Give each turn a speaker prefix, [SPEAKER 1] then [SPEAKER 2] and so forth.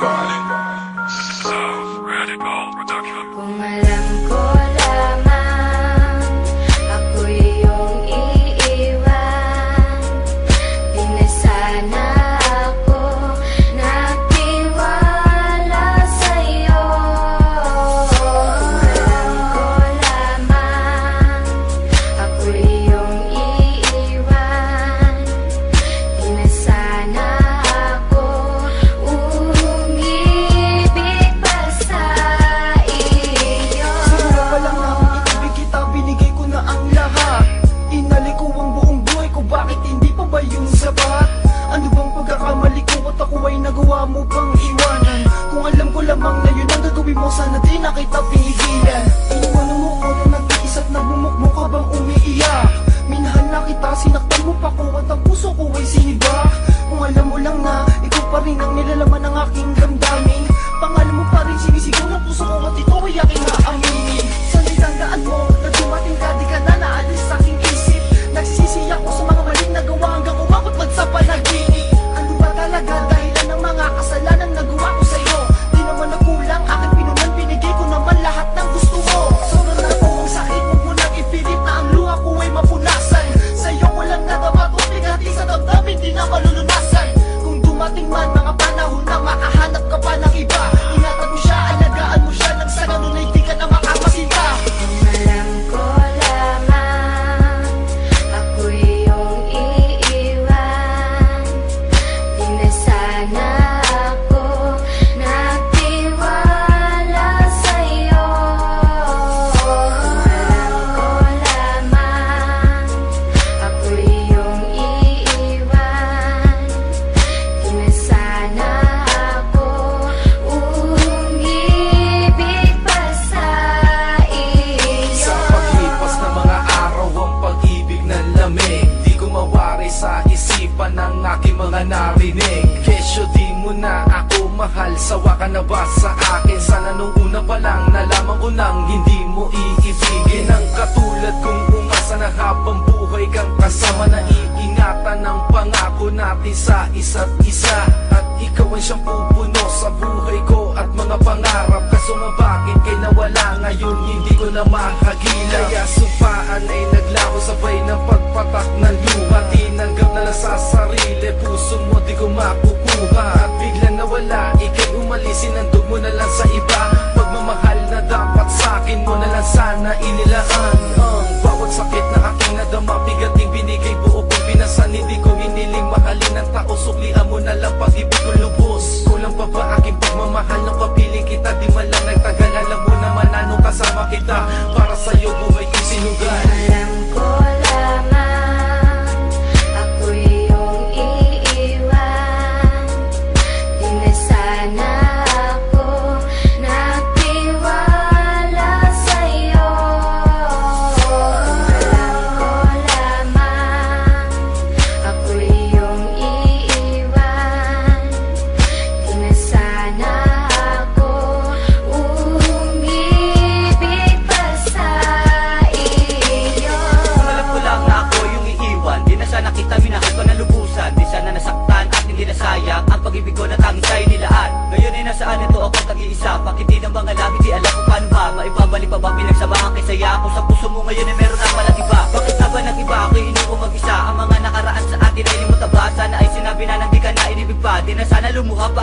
[SPEAKER 1] God. So radical production.
[SPEAKER 2] Kung alam ko lamang ako'y iyong iiwan, di na sana ako nagtiwala sa'yo. Kung alam ko lamang ako'y iyong iiwan, di na sana ako umibig pa sa iyo.
[SPEAKER 3] Simula pa lang namin itibig kita, binigay ko na ang lahat. Inalik ko ang buong buhay ko, bakit hindi pa ba yung sapat? Ano bang pagkakamali ko at ako ay nagawa mo pang iwanan? Kung alam ko lamang na yun ang gagawin mo, sana di na kita pigilan. Iniwanan mo ko na nag-iisa't nagmumukmo ka bang umiiyak? Minahal na kita, sinaktan mo pa ko at ang puso ko ay sinibak. Kung alam mo lang na ikaw pa rin ang nilalaman ng aking damdamin, pangalan mo pa rin sinisigaw ng puso ko at ito ay aking aaminin. Sana'y tandaan mo na dumating ka, di ka na naalis sa aking isip. Nagsisisi ako sa mga maling nagawa hanggang umabot man sa panaginip. Ano ba talaga dahilan ng mga kasalanan nagawa ko sa'yo? Di naman nakulang, aking pinunan, binigay ko naman lahat ng gusto mo. Sobrang na po ang sakit, huwag mo nang ipilit na ang luha ko ay mapunasan. Sa'yo walang nadama, tubig hati sa damdamin, di na malulunasan. Kung dumating man mga panahon na makahanap ka pa ng iba, ingatan mo siya, alagaan mo siya, nang sa ganun ay di ka na makapasinta.
[SPEAKER 2] Kung alam ko lamang ako'y iyong iiwan, di na sana ako nagtiwala sa'yo. Kung alam ko lamang ako'y iyong iiwan, di na sana ako umibig pa sa iyo.
[SPEAKER 4] Sa paglipas ng mga araw, ang pag-ibig ng lamig, di ko mawari sa isipan ng aking mga narinig. Kesyo di mo na ako mahal, sawa ka na ba sa akin? Sana nung una pa lang nalaman ko nang hindi mo iibigin. Ang katulad kong umasa na habang buhay kang kasama, na iingatan ng pangako natin sa isa't isa. At ikaw ang siyang pupuno sa buhay ko at mga pangarap. Kaso nga bakit kay nawala ngayon, hindi ko na mahagila. Kaya supaan ay naglaho sabay ng pagpatak ng luha. Tinanggap na lang sa sarili, puso mo di ko makukuha. At biglang nawala, ikay umalis, sinandog mo na lang sa iba. Pagmamahal na dapat sa akin mo na lang sana inilaan. Ang bawat sakit na aking nadama, bigating binigay buo kong pinasan. Hindi ko hiniling mahalin ng tao, suklian mo na lang pag-ibig ko lubos. Kulang pa ba aking pagmamahal nung kapiling kita? Di man lang nagtagal, alam mo naman anong kasama kita. Para sa'yo buhay ko sinugal.
[SPEAKER 2] Alam ko lamang ako'y iyong iiwan, di na sana ako nagtiwala sa'yo. Kung alam ko lamang ako'y iyong iiwan, di na sana ako umibig pa sa iyo.
[SPEAKER 5] Kung alam ko lang na ako yung iiwan, di na sana kita minahal ko na lubusan. Di sana nasaktan at hindi nasayang ang pag-ibig ko na tanging sa'yo nilaan. Ngayon ay nasaan ito ako tag-iisa, bakit di ng mga labi di alam kung paano ba maibabalik pa ba pinagsamahan kay saya. Kung sa puso mo ngayon ay meron na palang iba, bakit na ba nag-iba ako iniwan mag-isa? Ang mga nakaraan sa atin ay limot ba? Sana ay sinabi na nang di ka na inibig pa, di na sana lumuha pa